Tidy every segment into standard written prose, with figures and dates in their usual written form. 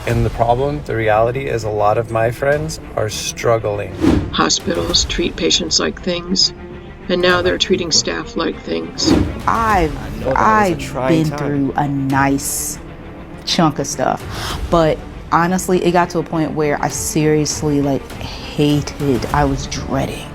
And the reality is a lot of my friends are struggling. Hospitals treat patients like things, and now they're treating staff like things. I've been through a nice chunk of stuff, but honestly, it got to a point where I seriously I was dreading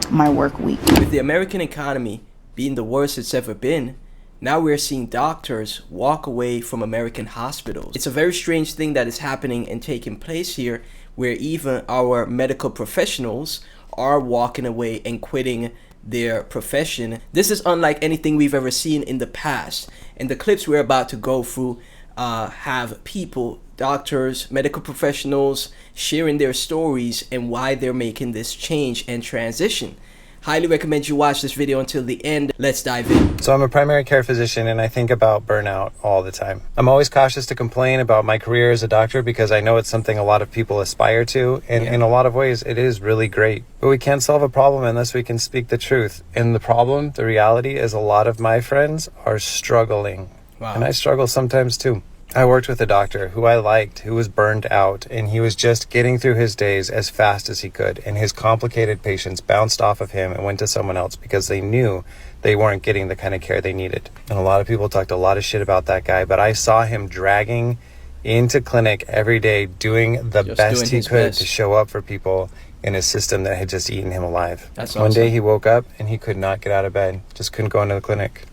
my work week. With the American economy being the worst it's ever been, now we're seeing doctors walk away from American hospitals. It's a very strange thing that is happening and taking place here, where even our medical professionals are walking away and quitting their profession. This is unlike anything we've ever seen in the past. And the clips we're about to go through have people, doctors, medical professionals sharing their stories and why they're making this change and transition. Highly recommend you watch this video until the end. Let's dive in. So I'm a primary care physician and I think about burnout all the time. I'm always cautious to complain about my career as a doctor because I know it's something a lot of people aspire to. And in a lot of ways, it is really great. But we can't solve a problem unless we can speak the truth. And the reality is a lot of my friends are struggling. Wow. And I struggle sometimes too. I worked with a doctor who I liked, who was burned out, and he was just getting through his days as fast as he could. And his complicated patients bounced off of him and went to someone else because they knew they weren't getting the kind of care they needed. And a lot of people talked a lot of shit about that guy, but I saw him dragging into clinic every day, doing the best he could to show up for people in a system that had just eaten him alive. That's One awesome. day he woke up and he could not get out of bed, just couldn't go into the clinic.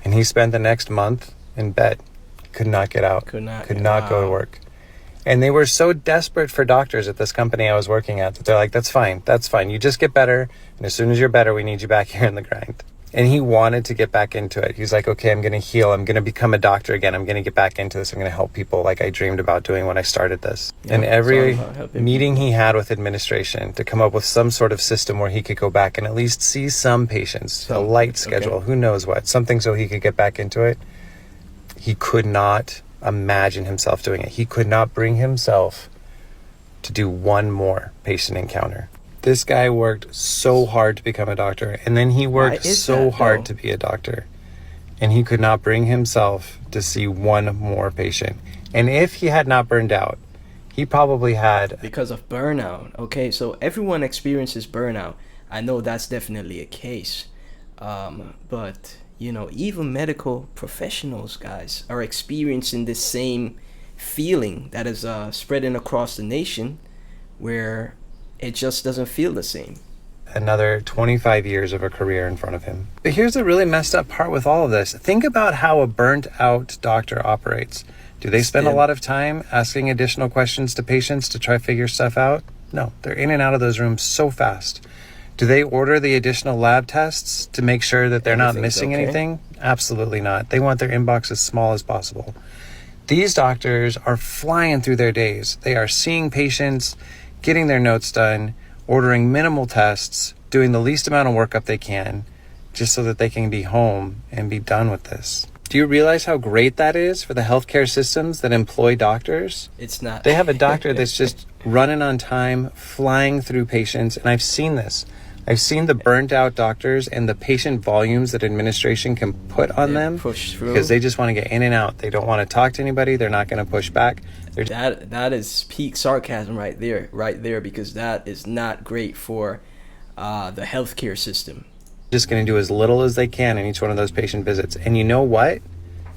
And he spent the next month in bed. Could not get out, could not go to work. And they were so desperate for doctors at this company I was working at that they're like, that's fine. You just get better. And as soon as you're better, we need you back here in the grind. And he wanted to get back into it. He's like, okay, I'm going to heal. I'm going to become a doctor again. I'm going to get back into this. I'm going to help people like I dreamed about doing when I started this. Yeah, and every meeting he had with administration to come up with some sort of system where he could go back and at least see some patients, a light schedule, who knows what, something so he could get back into it. He could not imagine himself doing it. He could not bring himself to do one more patient encounter. This guy worked so hard to become a doctor, and then he worked so hard to be a doctor, and he could not bring himself to see one more patient. And if he had not burned out, he probably had... Because of burnout. Okay, so everyone experiences burnout. I know that's definitely a case. But... you know, even medical professionals, guys, are experiencing this same feeling that is spreading across the nation, where it just doesn't feel the same. Another 25 years of a career in front of him. But here's the really messed up part with all of this. Think about how a burnt out doctor operates. Do they spend a lot of time asking additional questions to patients to try to figure stuff out? No, they're in and out of those rooms so fast. Do they order the additional lab tests to make sure that they're not missing anything? Absolutely not. They want their inbox as small as possible. These doctors are flying through their days. They are seeing patients, getting their notes done, ordering minimal tests, doing the least amount of workup they can, just so that they can be home and be done with this. Do you realize how great that is for the healthcare systems that employ doctors? It's not. They have a doctor that's just running on time, flying through patients, and I've seen this. I've seen the burnt out doctors and the patient volumes that administration can put on them because they just want to get in and out. They don't want to talk to anybody. They're not going to push back. That is peak sarcasm right there, because that is not great for the healthcare system. Just going to do as little as they can in each one of those patient visits. And you know what?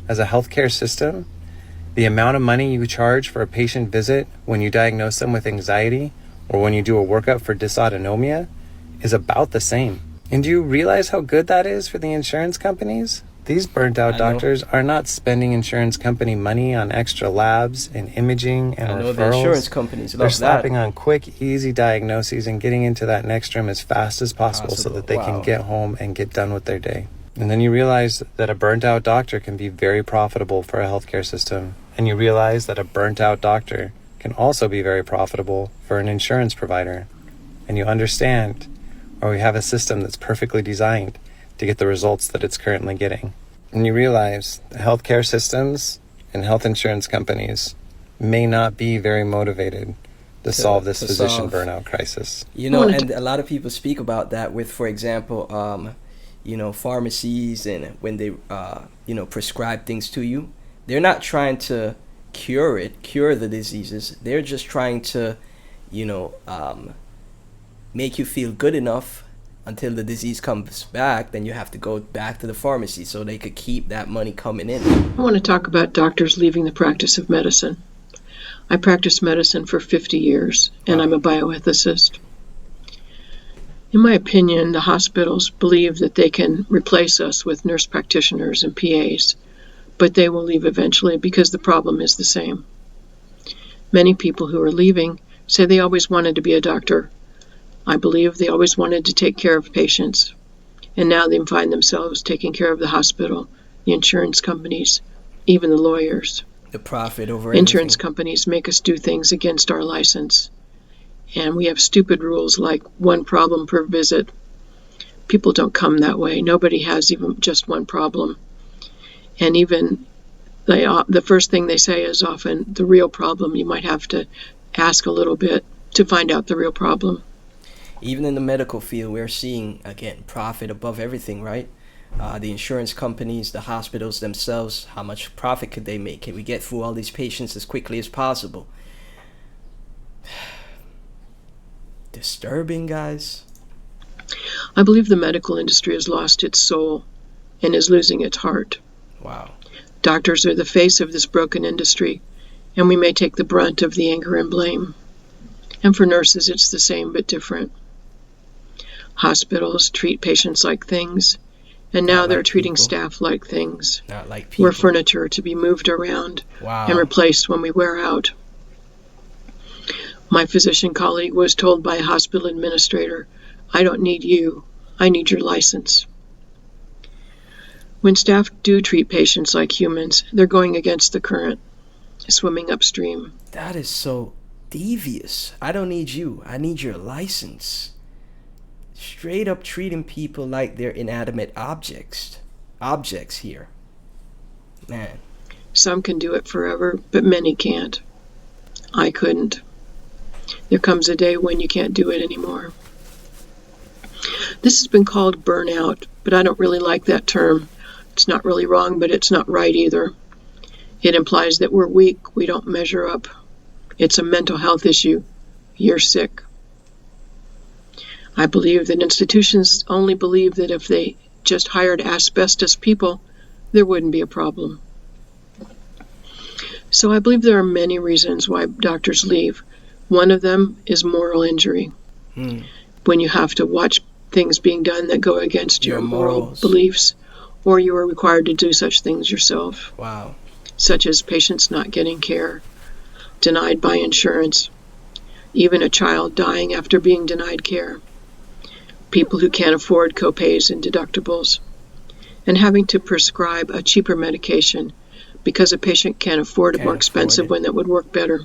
As a healthcare system, the amount of money you charge for a patient visit when you diagnose them with anxiety or when you do a workup for dysautonomia is about the same. And do you realize how good that is for the insurance companies? These burnt out doctors are not spending insurance company money on extra labs and imaging and referrals. The insurance companies love They're slapping on quick, easy diagnoses and getting into that next room as fast as possible so that they can get home and get done with their day. And then you realize that a burnt out doctor can be very profitable for a healthcare system. And you realize that a burnt out doctor can also be very profitable for an insurance provider. And you understand, or we have a system that's perfectly designed to get the results that it's currently getting. And you realize the healthcare systems and health insurance companies may not be very motivated to solve this physician burnout crisis. You know, and a lot of people speak about that with, for example, you know, pharmacies, and when they, you know, prescribe things to you, they're not trying to cure the diseases. They're just trying to, make you feel good enough until the disease comes back. Then you have to go back to the pharmacy so they could keep that money coming in. I want to talk about doctors leaving the practice of medicine. I practiced medicine for 50 years, and I'm a bioethicist. In my opinion, the hospitals believe that they can replace us with nurse practitioners and PAs, but they will leave eventually because the problem is the same. Many people who are leaving say they always wanted to be a doctor. I believe they always wanted to take care of patients, and now they find themselves taking care of the hospital, the insurance companies, even the lawyers. The profit over Insurance everything. companies make us do things against our license. And we have stupid rules like one problem per visit. People don't come that way. Nobody has even just one problem. And even the first thing they say is often the real problem. You might have to ask a little bit to find out the real problem. Even in the medical field, we're seeing, again, profit above everything, right? The insurance companies, the hospitals themselves, how much profit could they make? Can we get through all these patients as quickly as possible? Disturbing, guys. I believe the medical industry has lost its soul and is losing its heart. Wow. Doctors are the face of this broken industry, and we may take the brunt of the anger and blame. And for nurses, it's the same but different. Hospitals treat patients like things, and now they're treating staff like things. Not like people. We're furniture to be moved around and replaced when we wear out. My physician colleague was told by a hospital administrator, "I don't need you, I need your license." When staff do treat patients like humans, they're going against the current, swimming upstream. That is so devious. I don't need you, I need your license. Straight up treating people like they're inanimate objects here. Man. Some can do it forever, but many can't. I couldn't. There comes a day when you can't do it anymore. This has been called burnout, but I don't really like that term. It's not really wrong, but it's not right either. It implies that we're weak, we don't measure up. It's a mental health issue. You're sick. I believe that institutions only believe that if they just hired asbestos people, there wouldn't be a problem. So I believe there are many reasons why doctors leave. One of them is moral injury. When you have to watch things being done that go against your moral beliefs, or you are required to do such things yourself. Wow. Such as patients not getting care, denied by insurance, even a child dying after being denied care, people who can't afford copays and deductibles, and having to prescribe a cheaper medication because a patient can't afford a more expensive one that would work better.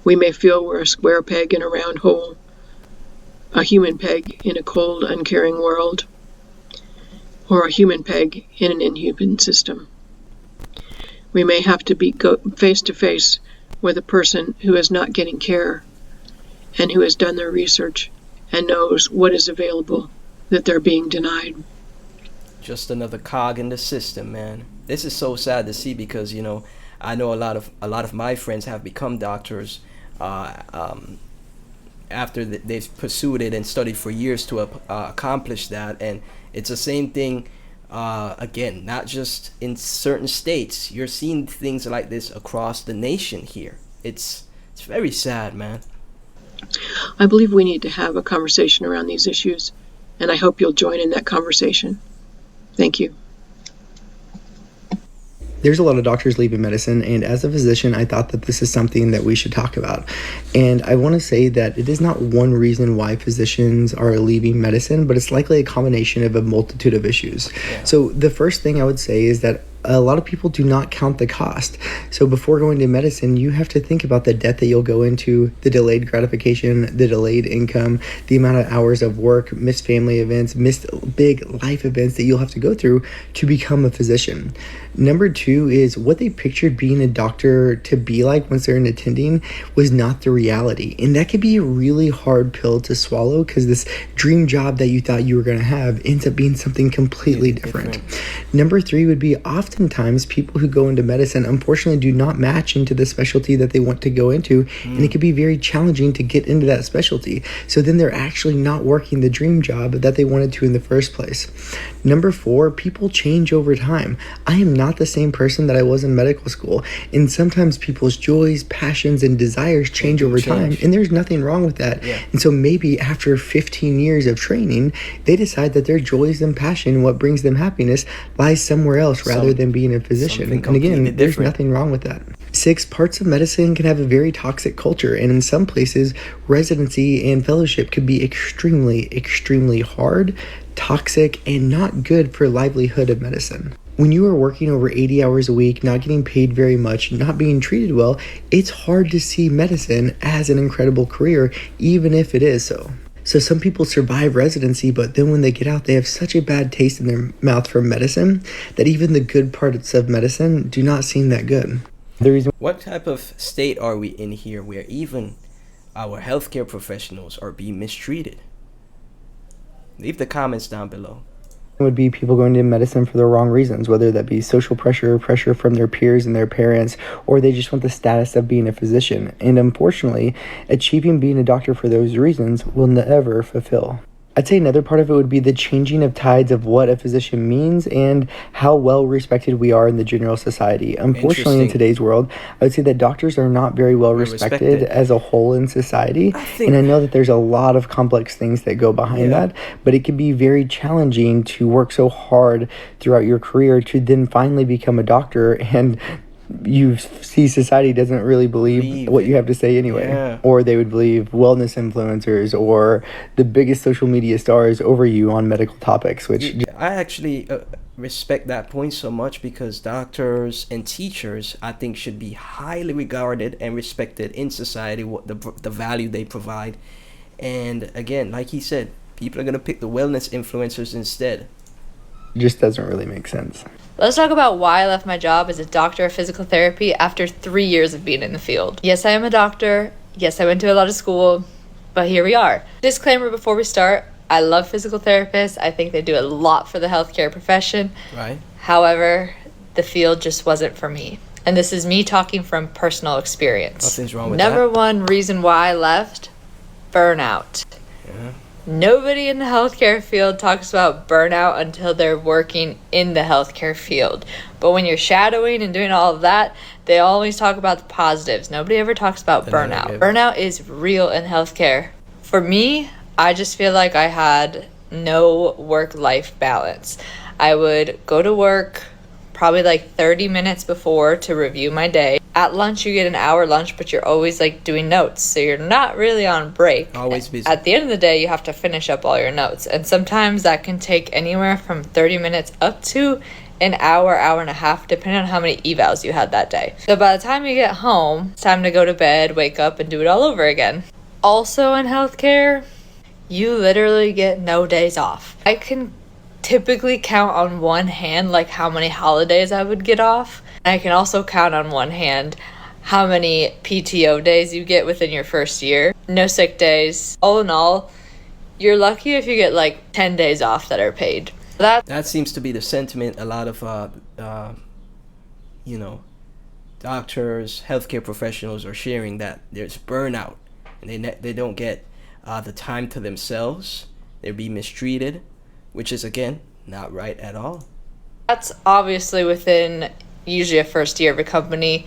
We may feel we're a square peg in a round hole, a human peg in a cold, uncaring world, or a human peg in an inhuman system. We may have to go face to face with a person who is not getting care and who has done their research and knows what is available that they're being denied. Just another cog in the system, man. This is so sad to see because, I know a lot of my friends have become doctors after they've pursued it and studied for years to accomplish that. And it's the same thing, again, not just in certain states. You're seeing things like this across the nation here. It's very sad, man. I believe we need to have a conversation around these issues, and I hope you'll join in that conversation. Thank you. There's a lot of doctors leaving medicine, and as a physician, I thought that this is something that we should talk about. And I want to say that it is not one reason why physicians are leaving medicine, but it's likely a combination of a multitude of issues. Yeah. So the first thing I would say is that a lot of people do not count the cost. So before going to medicine, you have to think about the debt that you'll go into, the delayed gratification, the delayed income, the amount of hours of work, missed family events, missed big life events that you'll have to go through to become a physician. Number two is what they pictured being a doctor to be like once they're in attending was not the reality. And that could be a really hard pill to swallow because this dream job that you thought you were going to have ends up being something completely different. Number three would be often oftentimes people who go into medicine unfortunately do not match into the specialty that they want to go into, and it can be very challenging to get into that specialty. So then they're actually not working the dream job that they wanted to in the first place. Number 4, people change over time. I am not the same person that I was in medical school, and sometimes people's joys, passions, and desires change over time, and there's nothing wrong with that. And so maybe after 15 years of training, they decide that their joys and passion, what brings them happiness, lies somewhere else rather than being a physician. And again, there's nothing wrong with that. 6, parts of medicine can have a very toxic culture, and in some places, residency and fellowship could be extremely, extremely hard, toxic, and not good for livelihood of medicine. When you are working over 80 hours a week, not getting paid very much, not being treated well, it's hard to see medicine as an incredible career, even if it is so. So some people survive residency, but then when they get out, they have such a bad taste in their mouth from medicine that even the good parts of medicine do not seem that good. What type of state are we in here where even our healthcare professionals are being mistreated? Leave the comments down below. Would be people going into medicine for the wrong reasons, whether that be social pressure from their peers and their parents, or they just want the status of being a physician. And unfortunately, achieving being a doctor for those reasons will never fulfill. I'd say another part of it would be the changing of tides of what a physician means and how well respected we are in the general society. Unfortunately, in today's world, I would say that doctors are not very well respected as a whole in society. And I know that there's a lot of complex things that go behind that, but it can be very challenging to work so hard throughout your career to then finally become a doctor, and you see society doesn't really believe what you have to say anyway, or they would believe wellness influencers or the biggest social media stars over you on medical topics, which I actually respect that point so much, because doctors and teachers, I think, should be highly regarded and respected in society, what the value they provide. And again, like he said, people are going to pick the wellness influencers instead. just doesn't really make sense. Let's talk about why I left my job as a doctor of physical therapy after 3 years of being in the field. Yes, I am a doctor. Yes, I went to a lot of school, but here we are. Disclaimer before we start, I love physical therapists. I think they do a lot for the healthcare profession. Right. However, the field just wasn't for me. And this is me talking from personal experience. Nothing's wrong with Number that. one reason why I left, burnout. Yeah. Nobody in the healthcare field talks about burnout until they're working in the healthcare field. But when you're shadowing and doing all of that, they always talk about the positives. Nobody ever talks about burnout. negative. Burnout is real in healthcare. For me, I just feel like I had no work-life balance. I would go to work probably like 30 minutes before to review my day. At lunch, you get an hour lunch, but you're always like doing notes. So you're not really on break. Always busy. At the end of the day, you have to finish up all your notes. And sometimes that can take anywhere from 30 minutes up to an hour, hour and a half, depending on how many evals you had that day. So by the time you get home, it's time to go to bed, wake up, and do it all over again. Also in healthcare, you literally get no days off. I can typically count on one hand like how many holidays I would get off. I can also count on one hand how many PTO days you get within your first year. No sick days. All in all, you're lucky if you get like 10 days off that are paid. That seems to be the sentiment a lot of doctors, healthcare professionals are sharing, that there's burnout and they don't get the time to themselves. They're being mistreated, which is, again, not right at all. That's obviously within usually a first year of a company.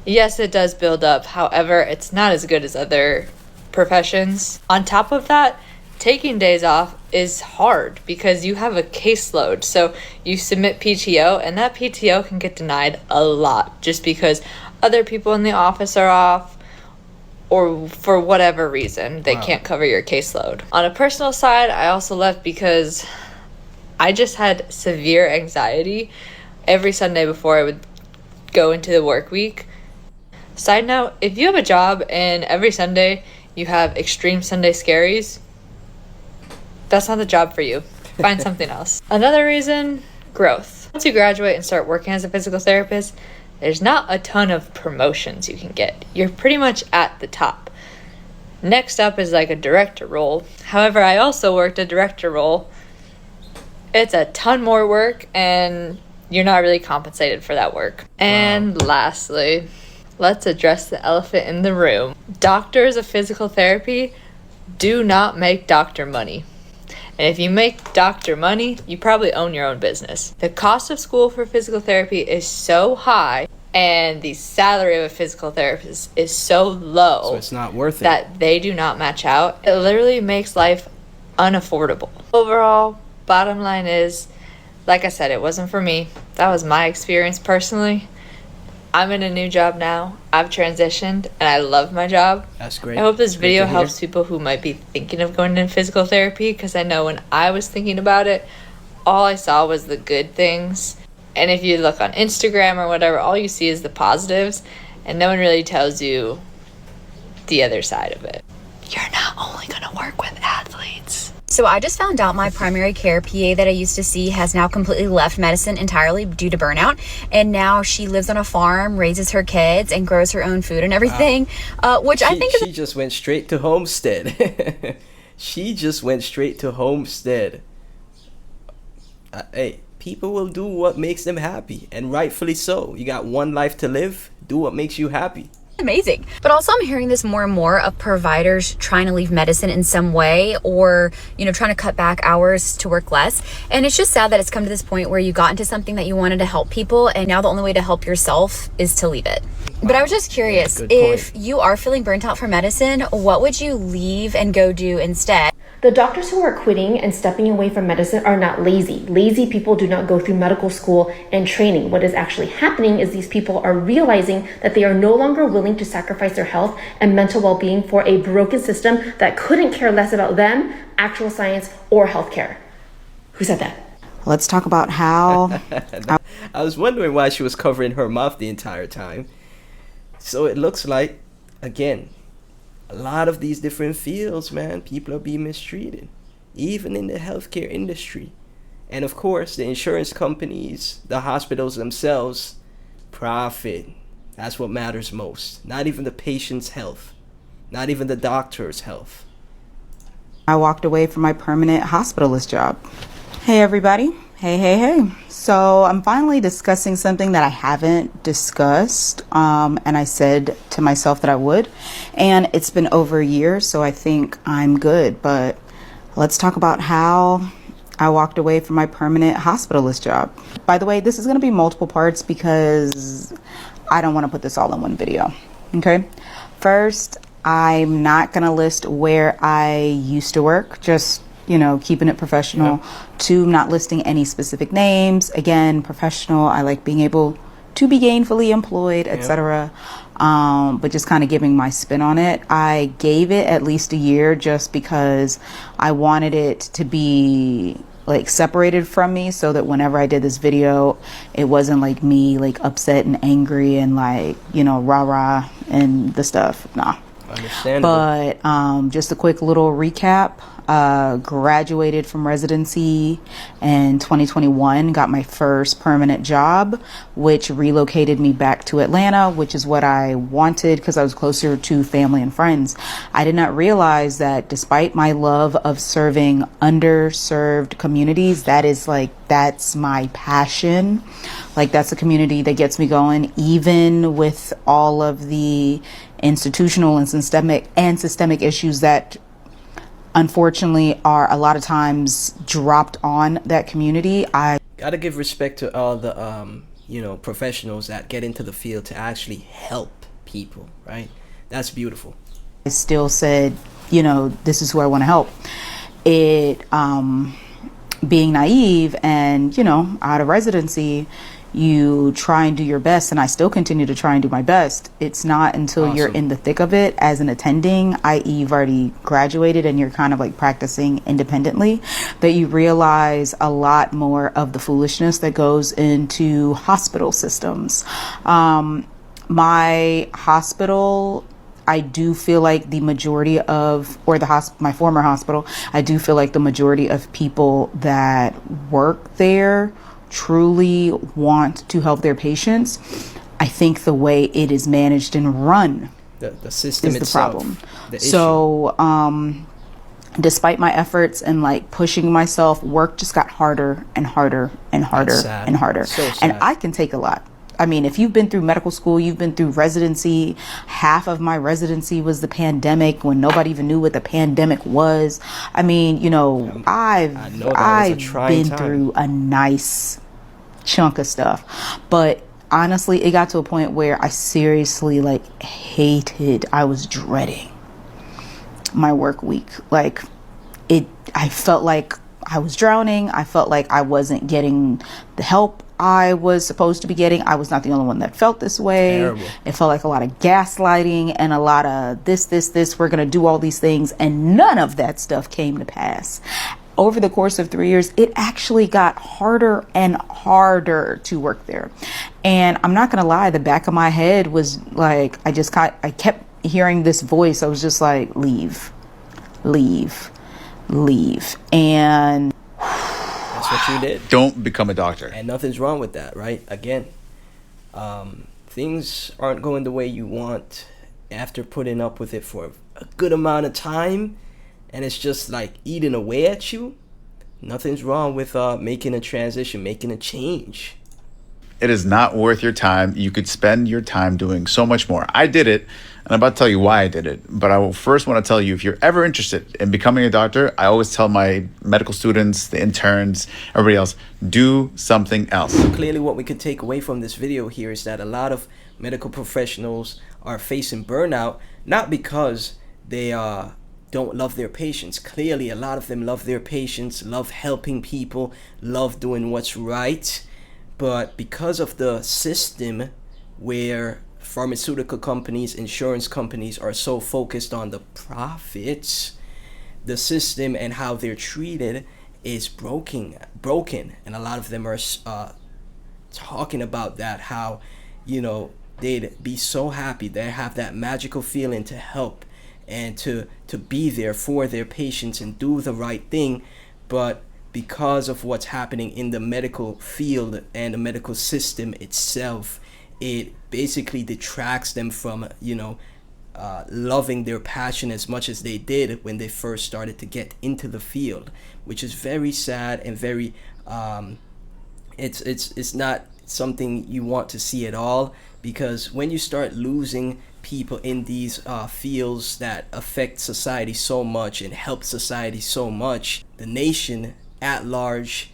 Yes, it does build up. However, it's not as good as other professions. On top of that, taking days off is hard because you have a caseload. So you submit PTO, and that PTO can get denied a lot just because other people in the office are off, or for whatever reason, they can't cover your caseload. On a personal side, I also left because I just had severe anxiety every Sunday before I would go into the work week. Side note, if you have a job and every Sunday you have extreme Sunday scaries, that's not the job for you. Find something else. Another reason, growth. Once you graduate and start working as a physical therapist, there's not a ton of promotions you can get. You're pretty much at the top. Next up is like a director role. However, I also worked a director role. It's a ton more work, and you're not really compensated for that work. And lastly, let's address the elephant in the room. Doctors of physical therapy do not make doctor money. And if you make doctor money, you probably own your own business. The cost of school for physical therapy is so high, and the salary of a physical therapist is so low, so it's not worth it, that they do not match out. It literally makes life unaffordable. Overall, bottom line is, like I said, it wasn't for me. That was my experience personally. I'm in a new job now. I've transitioned and I love my job. That's great. I hope this video helps people who might be thinking of going into physical therapy, because I know when I was thinking about it, all I saw was the good things. And if you look on Instagram or whatever, all you see is the positives, and no one really tells you the other side of it. You're not only going to work with athletes. So I just found out my primary care PA that I used to see has now completely left medicine entirely due to burnout. And now she lives on a farm, raises her kids, and grows her own food and everything, which I think is... She just went straight to homestead. She just went straight to homestead. Hey, people will do what makes them happy, and rightfully so. You got one life to live. Do what makes you happy. Amazing. But also I'm hearing this more and more of providers trying to leave medicine in some way, or, you know, trying to cut back hours to work less. And it's just sad that it's come to this point where you got into something that you wanted to help people, and now the only way to help yourself is to leave it. But I was just curious, if you are feeling burnt out from medicine, what would you leave and go do instead? The doctors who are quitting and stepping away from medicine are not lazy. Lazy people do not go through medical school and training. What is actually happening is these people are realizing that they are no longer willing to sacrifice their health and mental well-being for a broken system that couldn't care less about them, actual science, or healthcare. Who said that? Let's talk about how... I was wondering why she was covering her mouth the entire time. So it looks like, again, a lot of these different fields, man, people are being mistreated, even in the healthcare industry. And of course, the insurance companies, the hospitals themselves, profit. That's what matters most. Not even the patient's health, not even the doctor's health. I walked away from my permanent hospitalist job. Hey, everybody. Hey. So I'm finally discussing something that I haven't discussed, and I said to myself that I would, and it's been over a year, so I think I'm good. But let's talk about how I walked away from my permanent hospitalist job. By the way, this is going to be multiple parts because I don't want to put this all in one video. Okay. First, I'm not going to list where I used to work, just, you know, keeping it professional. Yeah. 2, not listing any specific names. Again, professional. I like being able to be gainfully employed, etc. But just kind of giving my spin on it. I gave it at least a year just because I wanted it to be like separated from me, so that whenever I did this video, it wasn't like me like upset and angry and like, you know, rah and the stuff. Nah. Understandable. But just a quick little recap. Graduated from residency in 2021, got my first permanent job, which relocated me back to Atlanta, which is what I wanted because I was closer to family and friends. I did not realize that despite my love of serving underserved communities, that's my passion. Like, that's a community that gets me going, even with all of the institutional and systemic issues that unfortunately are a lot of times dropped on that community. I gotta give respect to all the professionals that get into the field to actually help people, right? That's beautiful. I still said, you know, this is who I want to help. It being naive and, you know, out of residency, you try and do your best, and I still continue to try and do my best. It's not until you're in the thick of it as an attending, i.e. you've already graduated and you're kind of like practicing independently, that you realize a lot more of the foolishness that goes into hospital systems. My hospital, I do feel like the majority of, my former hospital, I do feel like the majority of people that work there truly want to help their patients. I think the way it is managed and run the system is the itself, problem. The so despite my efforts and like pushing myself, work just got harder and harder and harder and harder. So sad. And I can take a lot. I mean, if you've been through medical school, you've been through residency. Half of my residency was the pandemic, when nobody even knew what the pandemic was. I mean, you know, I've been through a nice chunk of stuff. But honestly, it got to a point where I seriously like I was dreading my work week. Like I felt like I was drowning. I felt like I wasn't getting the help I was supposed to be getting. I was not the only one that felt this way. Terrible. It felt like a lot of gaslighting and a lot of this. We're going to do all these things. And none of that stuff came to pass. Over the course of 3 years, it actually got harder and harder to work there. And I'm not going to lie, the back of my head was like, I kept hearing this voice. I was just like, leave. And that's what you did. Don't become a doctor. And nothing's wrong with that, right? Again, things aren't going the way you want after putting up with it for a good amount of time, and it's just like eating away at you. Nothing's wrong with making a transition, making a change. It is not worth your time. You could spend your time doing so much more. I did it, and I'm about to tell you why I did it. But I will first want to tell you, if you're ever interested in becoming a doctor, I always tell my medical students, the interns, everybody else, do something else. So clearly what we could take away from this video here is that a lot of medical professionals are facing burnout, not because they don't love their patients. Clearly, a lot of them love their patients, love helping people, love doing what's right. But because of the system where pharmaceutical companies, insurance companies are so focused on the profits, the system and how they're treated is broken. And a lot of them are talking about that, how, you know, they'd be so happy. They have that magical feeling to help and to be there for their patients and do the right thing. But because of what's happening in the medical field and the medical system itself, it basically detracts them from, you know, loving their passion as much as they did when they first started to get into the field, which is very sad and very it's not something you want to see at all, because when you start losing people in these fields that affect society so much and help society so much, the nation at large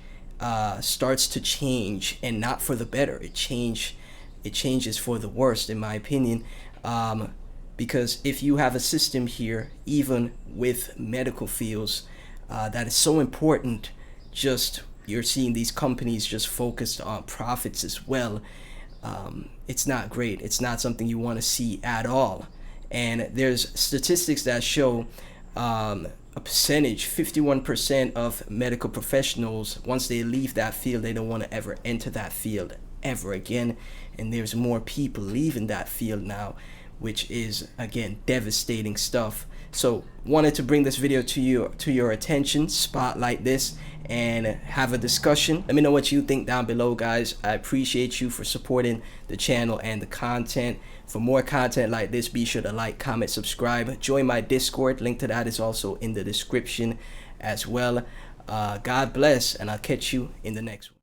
starts to change, and not for the better. It changes for the worst, in my opinion, because if you have a system here, even with medical fields, that is so important, just you're seeing these companies just focused on profits as well. It's not great. It's not something you want to see at all. And there's statistics that show a percentage, 51% of medical professionals, once they leave that field, they don't want to ever enter that field ever again. And there's more people leaving that field now, which is, again, devastating stuff. So wanted to bring this video to your attention, spotlight this, and have a discussion. Let me know what you think down below, guys. I appreciate you for supporting the channel and the content. For more content like this, be sure to like, comment, subscribe, join my Discord. Link to that is also in the description as well. God bless, and I'll catch you in the next one.